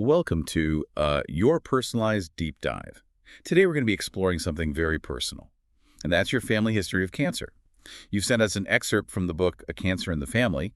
Welcome to Your Personalized Deep Dive. Today we're going to be exploring something very personal, and that's your family history of cancer. You've sent us an excerpt from the book A Cancer in the Family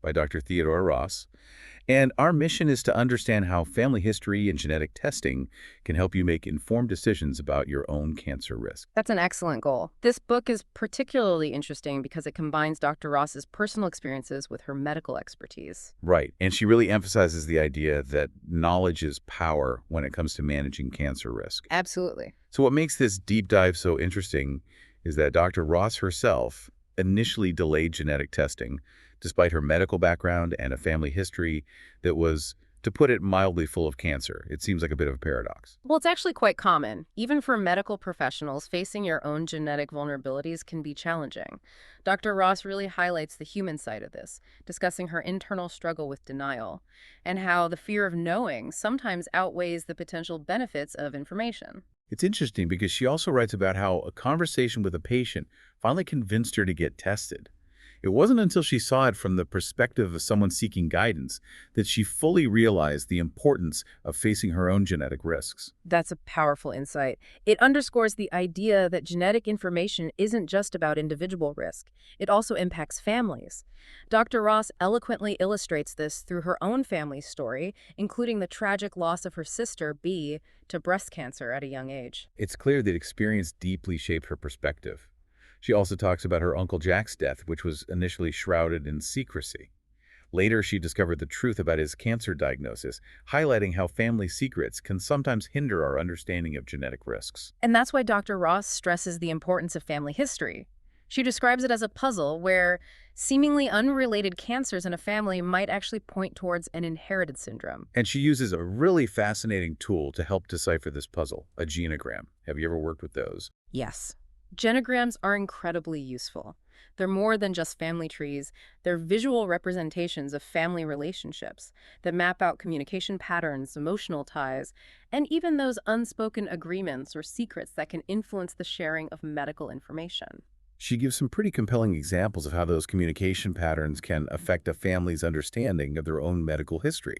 by Dr. Theodora Ross, and our mission is to understand how family history and genetic testing can help you make informed decisions about your own cancer risk. That's an excellent goal. This book is particularly interesting because it combines Dr. Ross's personal experiences with her medical expertise. Right, and she really emphasizes the idea that knowledge is power when it comes to managing cancer risk. Absolutely. So what makes this deep dive so interesting is that Dr. Ross herself initially delayed genetic testing despite her medical background and a family history that was, to put it mildly, full of cancer. It seems like a bit of a paradox. Well, it's actually quite common. Even for medical professionals, facing your own genetic vulnerabilities can be challenging. Dr. Ross really highlights the human side of this, discussing her internal struggle with denial and how the fear of knowing sometimes outweighs the potential benefits of information. It's interesting because she also writes about how a conversation with a patient finally convinced her to get tested. It wasn't until she saw it from the perspective of someone seeking guidance that she fully realized the importance of facing her own genetic risks. That's a powerful insight. It underscores the idea that genetic information isn't just about individual risk. It also impacts families. Dr. Ross eloquently illustrates this through her own family story, including the tragic loss of her sister, B, to breast cancer at a young age. It's clear that experience deeply shaped her perspective. She also talks about her Uncle Jack's death, which was initially shrouded in secrecy. Later, she discovered the truth about his cancer diagnosis, highlighting how family secrets can sometimes hinder our understanding of genetic risks. And that's why Dr. Ross stresses the importance of family history. She describes it as a puzzle where seemingly unrelated cancers in a family might actually point towards an inherited syndrome. And she uses a really fascinating tool to help decipher this puzzle, a genogram. Have you ever worked with those? Yes. Genograms are incredibly useful. They're more than just family trees. They're visual representations of family relationships that map out communication patterns, emotional ties, and even those unspoken agreements or secrets that can influence the sharing of medical information. She gives some pretty compelling examples of how those communication patterns can affect a family's understanding of their own medical history.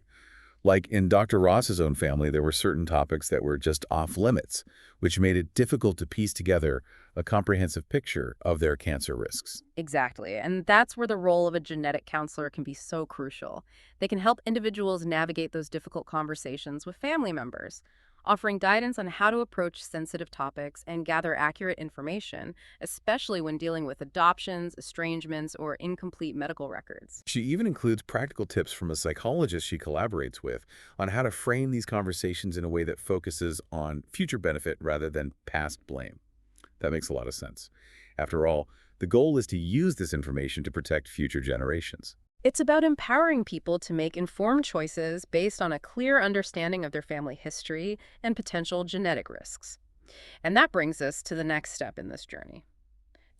Like in Dr. Ross's own family, there were certain topics that were just off limits, which made it difficult to piece together a comprehensive picture of their cancer risks. Exactly. And that's where the role of a genetic counselor can be so crucial. They can help individuals navigate those difficult conversations with family members, offering guidance on how to approach sensitive topics and gather accurate information, especially when dealing with adoptions, estrangements, or incomplete medical records. She even includes practical tips from a psychologist she collaborates with on how to frame these conversations in a way that focuses on future benefit rather than past blame. That makes a lot of sense. After all, the goal is to use this information to protect future generations. It's about empowering people to make informed choices based on a clear understanding of their family history and potential genetic risks. And that brings us to the next step in this journey: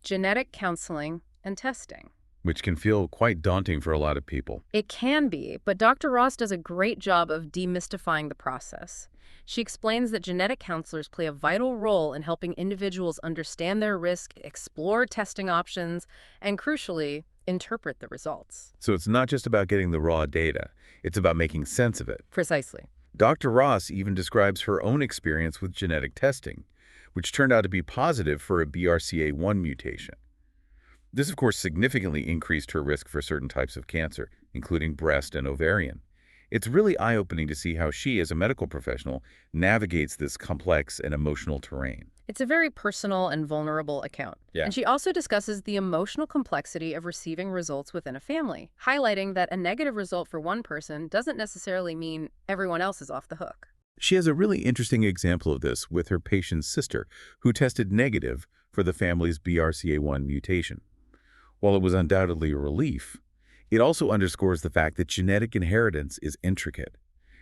genetic counseling and testing. Which can feel quite daunting for a lot of people. It can be, but Dr. Ross does a great job of demystifying the process. She explains that genetic counselors play a vital role in helping individuals understand their risk, explore testing options, and crucially, interpret the results. So it's not just about getting the raw data, it's about making sense of it. Precisely. Dr. Ross even describes her own experience with genetic testing, which turned out to be positive for a BRCA1 mutation. This, of course, significantly increased her risk for certain types of cancer, including breast and ovarian. It's really eye-opening to see how she, as a medical professional, navigates this complex and emotional terrain. It's a very personal and vulnerable account. Yeah. And she also discusses the emotional complexity of receiving results within a family, highlighting that a negative result for one person doesn't necessarily mean everyone else is off the hook. She has a really interesting example of this with her patient's sister, who tested negative for the family's BRCA1 mutation. While it was undoubtedly a relief, it also underscores the fact that genetic inheritance is intricate.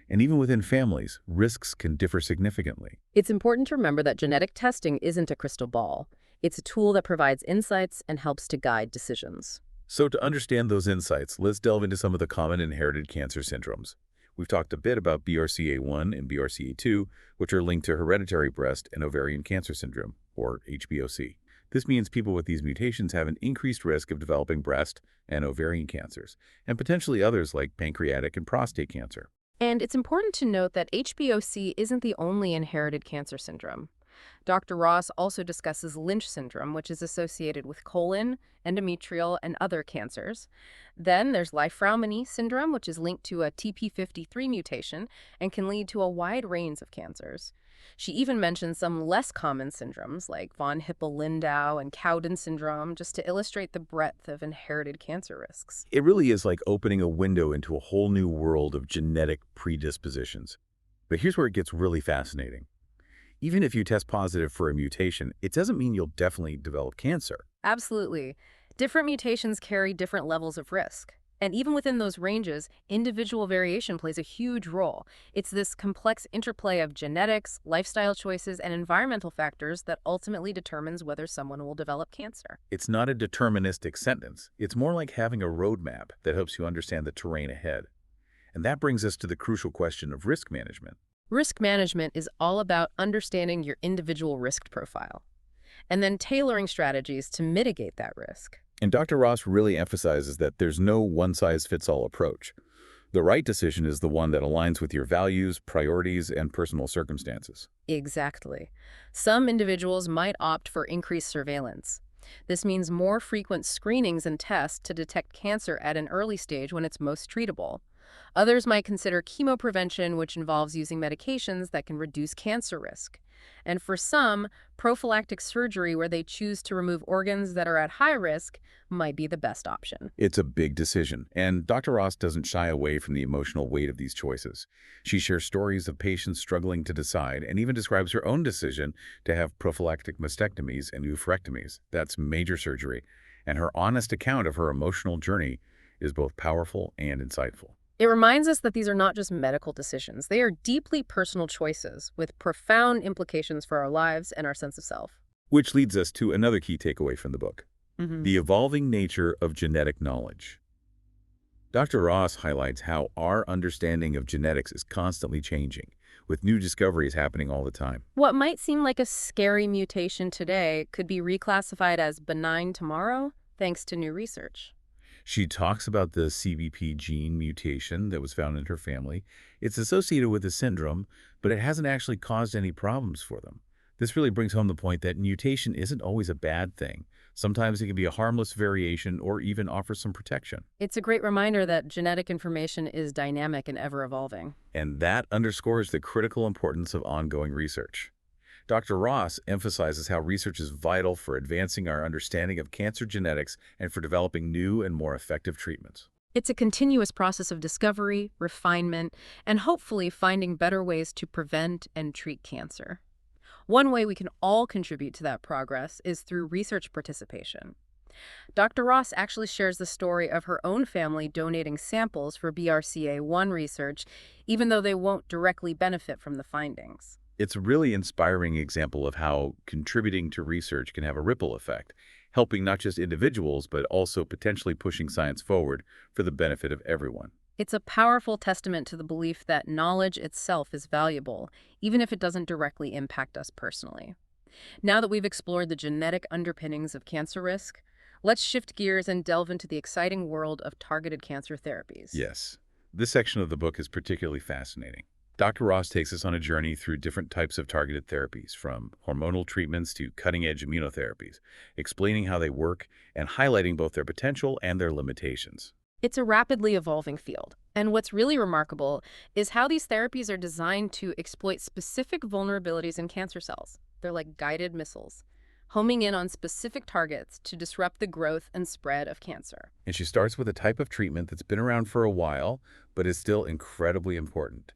And even within families, risks can differ significantly. It's important to remember that genetic testing isn't a crystal ball. It's a tool that provides insights and helps to guide decisions. So to understand those insights, let's delve into some of the common inherited cancer syndromes. We've talked a bit about BRCA1 and BRCA2, which are linked to hereditary breast and ovarian cancer syndrome, or HBOC. This means people with these mutations have an increased risk of developing breast and ovarian cancers, and potentially others like pancreatic and prostate cancer. And it's important to note that HBOC isn't the only inherited cancer syndrome. Dr. Ross also discusses Lynch syndrome, which is associated with colon, endometrial, and other cancers. Then there's Li-Fraumeni syndrome, which is linked to a TP53 mutation and can lead to a wide range of cancers. She even mentions some less common syndromes like von Hippel-Lindau and Cowden syndrome, just to illustrate the breadth of inherited cancer risks. It really is like opening a window into a whole new world of genetic predispositions. But here's where it gets really fascinating. Even if you test positive for a mutation, it doesn't mean you'll definitely develop cancer. Absolutely. Different mutations carry different levels of risk. And even within those ranges, individual variation plays a huge role. It's this complex interplay of genetics, lifestyle choices, and environmental factors that ultimately determines whether someone will develop cancer. It's not a deterministic sentence. It's more like having a roadmap that helps you understand the terrain ahead. And that brings us to the crucial question of risk management. Risk management is all about understanding your individual risk profile and then tailoring strategies to mitigate that risk. And Dr. Ross really emphasizes that there's no one-size-fits-all approach. The right decision is the one that aligns with your values, priorities, and personal circumstances. Exactly. Some individuals might opt for increased surveillance. This means more frequent screenings and tests to detect cancer at an early stage when it's most treatable. Others might consider chemoprevention, which involves using medications that can reduce cancer risk. And for some, prophylactic surgery, where they choose to remove organs that are at high risk, might be the best option. It's a big decision, and Dr. Ross doesn't shy away from the emotional weight of these choices. She shares stories of patients struggling to decide and even describes her own decision to have prophylactic mastectomies and oophorectomies. That's major surgery. And her honest account of her emotional journey is both powerful and insightful. It reminds us that these are not just medical decisions. They are deeply personal choices with profound implications for our lives and our sense of self. Which leads us to another key takeaway from the book, the evolving nature of genetic knowledge. Dr. Ross highlights how our understanding of genetics is constantly changing, with new discoveries happening all the time. What might seem like a scary mutation today could be reclassified as benign tomorrow, thanks to new research. She talks about the CBP gene mutation that was found in her family. It's associated with a syndrome, but it hasn't actually caused any problems for them. This really brings home the point that mutation isn't always a bad thing. Sometimes it can be a harmless variation or even offer some protection. It's a great reminder that genetic information is dynamic and ever-evolving. And that underscores the critical importance of ongoing research. Dr. Ross emphasizes how research is vital for advancing our understanding of cancer genetics and for developing new and more effective treatments. It's a continuous process of discovery, refinement, and hopefully finding better ways to prevent and treat cancer. One way we can all contribute to that progress is through research participation. Dr. Ross actually shares the story of her own family donating samples for BRCA1 research, even though they won't directly benefit from the findings. It's a really inspiring example of how contributing to research can have a ripple effect, helping not just individuals, but also potentially pushing science forward for the benefit of everyone. It's a powerful testament to the belief that knowledge itself is valuable, even if it doesn't directly impact us personally. Now that we've explored the genetic underpinnings of cancer risk, let's shift gears and delve into the exciting world of targeted cancer therapies. Yes, this section of the book is particularly fascinating. Dr. Ross takes us on a journey through different types of targeted therapies, from hormonal treatments to cutting-edge immunotherapies, explaining how they work and highlighting both their potential and their limitations. It's a rapidly evolving field, and what's really remarkable is how these therapies are designed to exploit specific vulnerabilities in cancer cells. They're like guided missiles, homing in on specific targets to disrupt the growth and spread of cancer. And she starts with a type of treatment that's been around for a while, but is still incredibly important: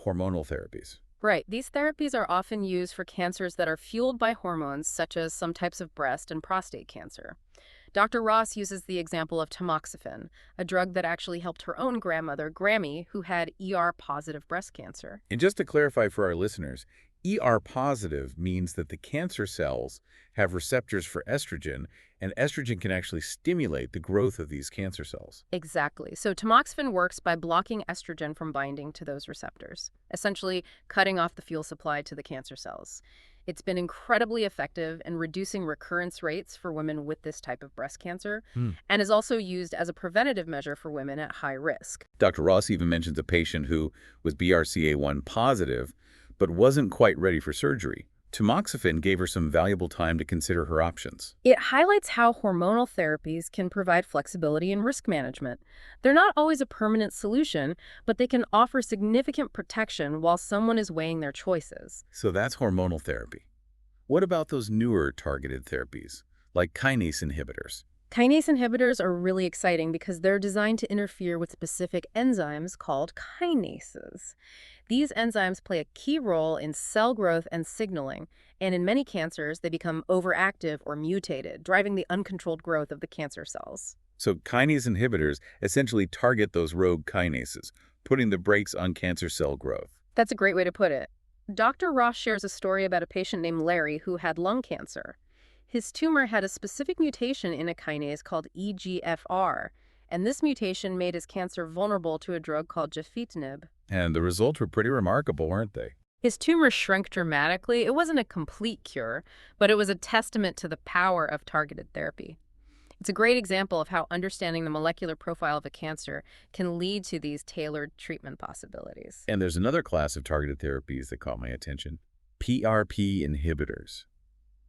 hormonal therapies. Right. These therapies are often used for cancers that are fueled by hormones, such as some types of breast and prostate cancer. Dr. Ross uses the example of tamoxifen, a drug that actually helped her own grandmother, Grammy, who had ER-positive breast cancer. And just to clarify for our listeners, ER-positive means that the cancer cells have receptors for estrogen, and estrogen can actually stimulate the growth of these cancer cells. Exactly. So tamoxifen works by blocking estrogen from binding to those receptors, essentially cutting off the fuel supply to the cancer cells. It's been incredibly effective in reducing recurrence rates for women with this type of breast cancer Hmm. and is also used as a preventative measure for women at high risk. Dr. Ross even mentions a patient who was BRCA1 positive but wasn't quite ready for surgery. Tamoxifen gave her some valuable time to consider her options. It highlights how hormonal therapies can provide flexibility in risk management. They're not always a permanent solution, but they can offer significant protection while someone is weighing their choices. So that's hormonal therapy. What about those newer targeted therapies, like kinase inhibitors? Kinase inhibitors are really exciting because they're designed to interfere with specific enzymes called kinases. These enzymes play a key role in cell growth and signaling, and in many cancers, they become overactive or mutated, driving the uncontrolled growth of the cancer cells. So kinase inhibitors essentially target those rogue kinases, putting the brakes on cancer cell growth. That's a great way to put it. Dr. Ross shares a story about a patient named Larry who had lung cancer. His tumor had a specific mutation in a kinase called EGFR, and this mutation made his cancer vulnerable to a drug called gefitinib. And the results were pretty remarkable, weren't they? His tumor shrunk dramatically. It wasn't a complete cure, but it was a testament to the power of targeted therapy. It's a great example of how understanding the molecular profile of a cancer can lead to these tailored treatment possibilities. And there's another class of targeted therapies that caught my attention, PRP inhibitors.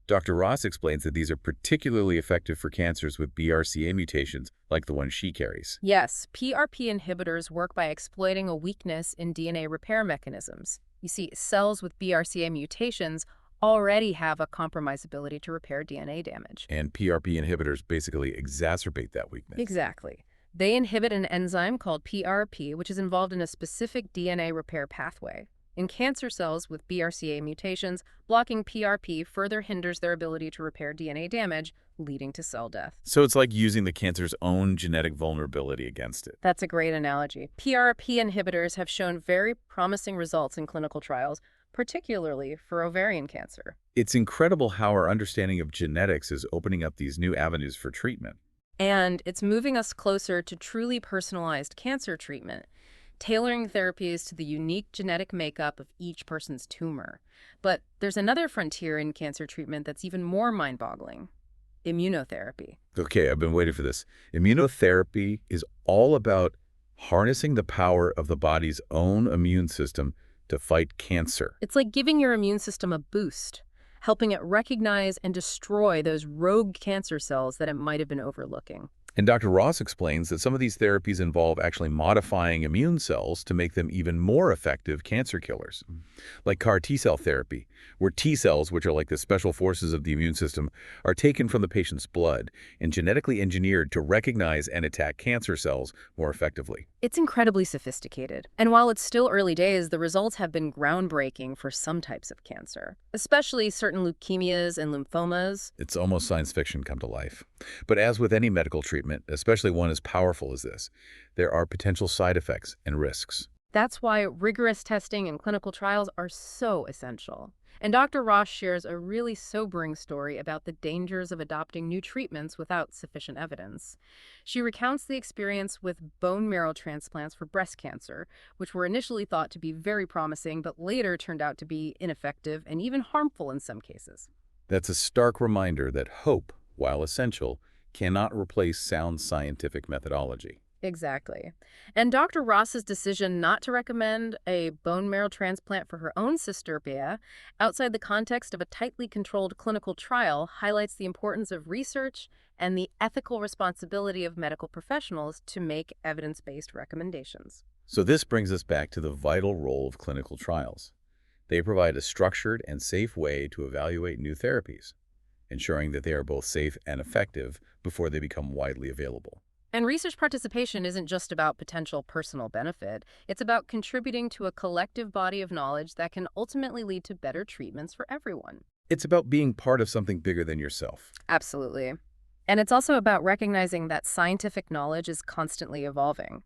Dr. Ross explains that these are particularly effective for cancers with BRCA mutations like the one she carries. Yes, PRP inhibitors work by exploiting a weakness in DNA repair mechanisms. You see, cells with BRCA mutations already have a compromised ability to repair DNA damage. And PRP inhibitors basically exacerbate that weakness. Exactly. They inhibit an enzyme called PRP, which is involved in a specific DNA repair pathway. In cancer cells with BRCA mutations, blocking PRP further hinders their ability to repair DNA damage, leading to cell death. So it's like using the cancer's own genetic vulnerability against it. That's a great analogy. PRP inhibitors have shown very promising results in clinical trials, particularly for ovarian cancer. It's incredible how our understanding of genetics is opening up these new avenues for treatment. And it's moving us closer to truly personalized cancer treatment, tailoring therapies to the unique genetic makeup of each person's tumor. But there's another frontier in cancer treatment that's even more mind-boggling: immunotherapy. Okay, I've been waiting for this. Immunotherapy is all about harnessing the power of the body's own immune system to fight cancer. It's like giving your immune system a boost, helping it recognize and destroy those rogue cancer cells that it might have been overlooking. And Dr. Ross explains that some of these therapies involve actually modifying immune cells to make them even more effective cancer killers, like CAR T-cell therapy, where T cells, which are like the special forces of the immune system, are taken from the patient's blood and genetically engineered to recognize and attack cancer cells more effectively. It's incredibly sophisticated. And while it's still early days, the results have been groundbreaking for some types of cancer, especially certain leukemias and lymphomas. It's almost science fiction come to life. But as with any medical treatment, especially one as powerful as this, there are potential side effects and risks. That's why rigorous testing and clinical trials are so essential. And Dr. Ross shares a really sobering story about the dangers of adopting new treatments without sufficient evidence. She recounts the experience with bone marrow transplants for breast cancer, which were initially thought to be very promising, but later turned out to be ineffective and even harmful in some cases. That's a stark reminder that hope, while essential, cannot replace sound scientific methodology. Exactly. And Dr. Ross's decision not to recommend a bone marrow transplant for her own sister, Bea, outside the context of a tightly controlled clinical trial highlights the importance of research and the ethical responsibility of medical professionals to make evidence-based recommendations. So this brings us back to the vital role of clinical trials. They provide a structured and safe way to evaluate new therapies, ensuring that they are both safe and effective before they become widely available. And research participation isn't just about potential personal benefit. It's about contributing to a collective body of knowledge that can ultimately lead to better treatments for everyone. It's about being part of something bigger than yourself. Absolutely. And it's also about recognizing that scientific knowledge is constantly evolving.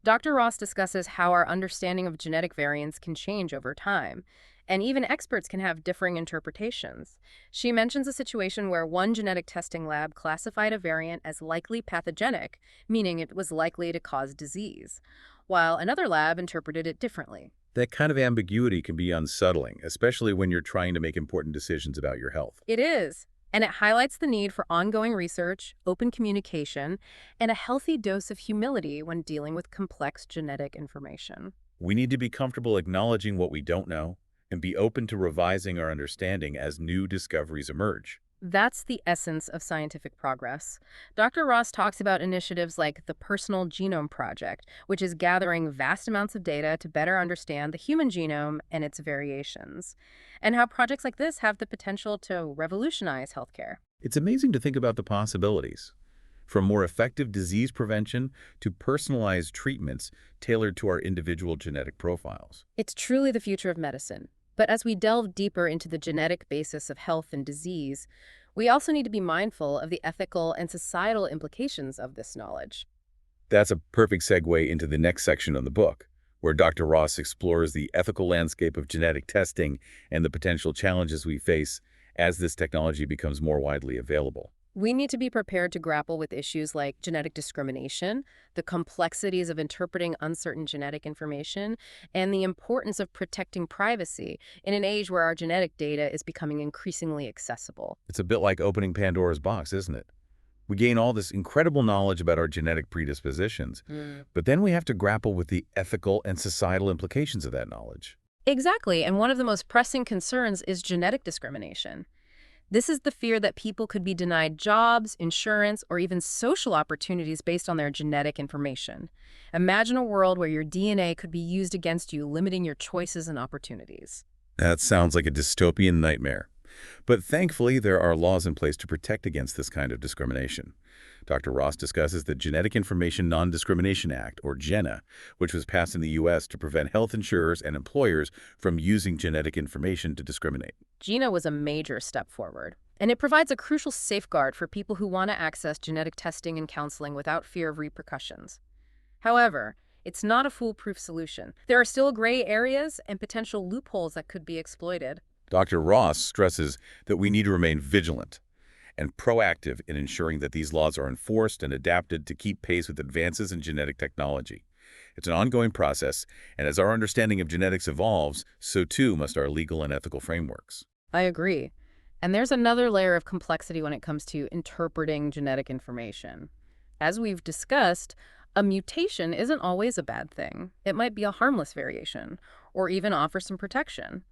Dr. Ross discusses how our understanding of genetic variants can change over time, and even experts can have differing interpretations. She mentions a situation where one genetic testing lab classified a variant as likely pathogenic, meaning it was likely to cause disease, while another lab interpreted it differently. That kind of ambiguity can be unsettling, especially when you're trying to make important decisions about your health. It is. And it highlights the need for ongoing research, open communication, and a healthy dose of humility when dealing with complex genetic information. We need to be comfortable acknowledging what we don't know and be open to revising our understanding as new discoveries emerge. That's the essence of scientific progress. Dr. Ross talks about initiatives like the Personal Genome Project, which is gathering vast amounts of data to better understand the human genome and its variations, and how projects like this have the potential to revolutionize healthcare. It's amazing to think about the possibilities, from more effective disease prevention to personalized treatments tailored to our individual genetic profiles. It's truly the future of medicine. But as we delve deeper into the genetic basis of health and disease, we also need to be mindful of the ethical and societal implications of this knowledge. That's a perfect segue into the next section of the book, where Dr. Ross explores the ethical landscape of genetic testing and the potential challenges we face as this technology becomes more widely available. We need to be prepared to grapple with issues like genetic discrimination, the complexities of interpreting uncertain genetic information, and the importance of protecting privacy in an age where our genetic data is becoming increasingly accessible. It's a bit like opening Pandora's box, isn't it? We gain all this incredible knowledge about our genetic predispositions, but then we have to grapple with the ethical and societal implications of that knowledge. Exactly, and one of the most pressing concerns is genetic discrimination. This is the fear that people could be denied jobs, insurance, or even social opportunities based on their genetic information. Imagine a world where your DNA could be used against you, limiting your choices and opportunities. That sounds like a dystopian nightmare. But thankfully, there are laws in place to protect against this kind of discrimination. Dr. Ross discusses the Genetic Information Non-Discrimination Act, or GENA, which was passed in the U.S. to prevent health insurers and employers from using genetic information to discriminate. GENA was a major step forward, and it provides a crucial safeguard for people who want to access genetic testing and counseling without fear of repercussions. However, it's not a foolproof solution. There are still gray areas and potential loopholes that could be exploited. Dr. Ross stresses that we need to remain vigilant and proactive in ensuring that these laws are enforced and adapted to keep pace with advances in genetic technology. It's an ongoing process, and as our understanding of genetics evolves, so too must our legal and ethical frameworks. I agree. And there's another layer of complexity when it comes to interpreting genetic information. As we've discussed, a mutation isn't always a bad thing. It might be a harmless variation, or even offer some protection.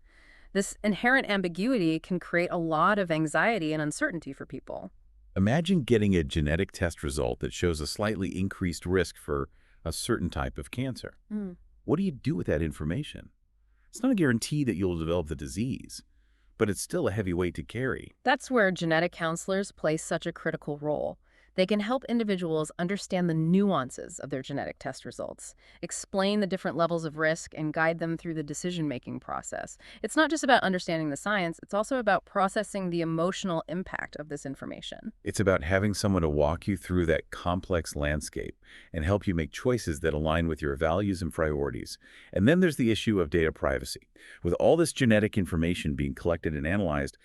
This inherent ambiguity can create a lot of anxiety and uncertainty for people. Imagine getting a genetic test result that shows a slightly increased risk for a certain type of cancer. What do you do with that information? It's not a guarantee that you'll develop the disease, but it's still a heavy weight to carry. That's where genetic counselors play such a critical role. They can help individuals understand the nuances of their genetic test results, explain the different levels of risk, and guide them through the decision-making process. It's not just about understanding the science, it's also about processing the emotional impact of this information. It's about having someone to walk you through that complex landscape and help you make choices that align with your values and priorities. And then there's the issue of data privacy. With all this genetic information being collected and analyzed,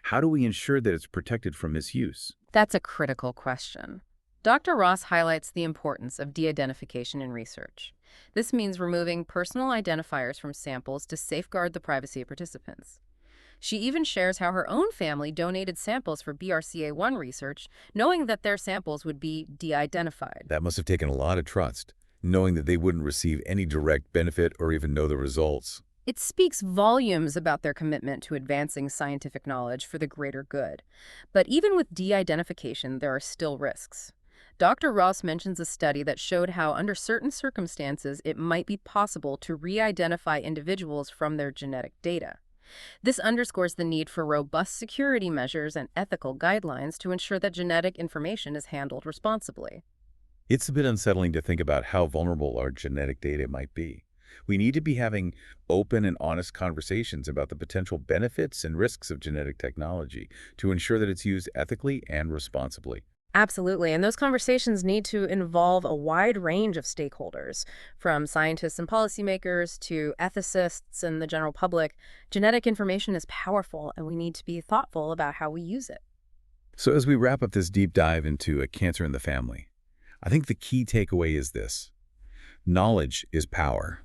how do we ensure that it's protected from misuse? That's a critical question. Dr. Ross highlights the importance of de-identification in research. This means removing personal identifiers from samples to safeguard the privacy of participants. She even shares how her own family donated samples for BRCA1 research, knowing that their samples would be de-identified. That must have taken a lot of trust, knowing that they wouldn't receive any direct benefit or even know the results. It speaks volumes about their commitment to advancing scientific knowledge for the greater good. But even with de-identification, there are still risks. Dr. Ross mentions a study that showed how, under certain circumstances, it might be possible to re-identify individuals from their genetic data. This underscores the need for robust security measures and ethical guidelines to ensure that genetic information is handled responsibly. It's a bit unsettling to think about how vulnerable our genetic data might be. We need to be having open and honest conversations about the potential benefits and risks of genetic technology to ensure that it's used ethically and responsibly. Absolutely, and those conversations need to involve a wide range of stakeholders, from scientists and policymakers to ethicists and the general public. Genetic information is powerful, and we need to be thoughtful about how we use it. So as we wrap up this deep dive into a cancer in the family, I think the key takeaway is this. Knowledge is power.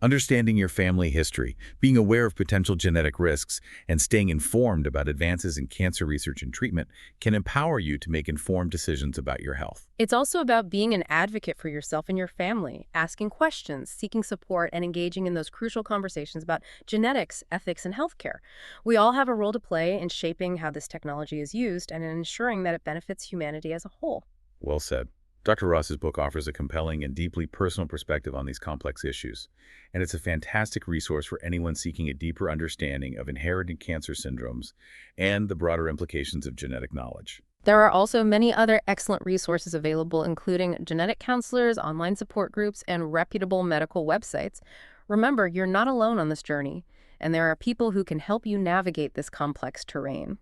Understanding your family history, being aware of potential genetic risks, and staying informed about advances in cancer research and treatment can empower you to make informed decisions about your health. It's also about being an advocate for yourself and your family, asking questions, seeking support, and engaging in those crucial conversations about genetics, ethics, and healthcare. We all have a role to play in shaping how this technology is used and in ensuring that it benefits humanity as a whole. Well said. Dr. Ross's book offers a compelling and deeply personal perspective on these complex issues, and it's a fantastic resource for anyone seeking a deeper understanding of inherited cancer syndromes and the broader implications of genetic knowledge. There are also many other excellent resources available, including genetic counselors, online support groups, and reputable medical websites. Remember, you're not alone on this journey, and there are people who can help you navigate this complex terrain.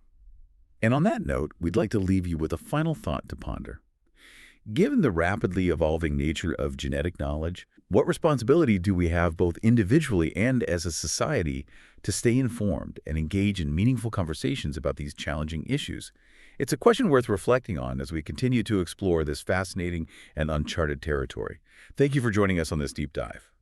And on that note, we'd like to leave you with a final thought to ponder. Given the rapidly evolving nature of genetic knowledge, what responsibility do we have both individually and as a society to stay informed and engage in meaningful conversations about these challenging issues? It's a question worth reflecting on as we continue to explore this fascinating and uncharted territory. Thank you for joining us on this deep dive.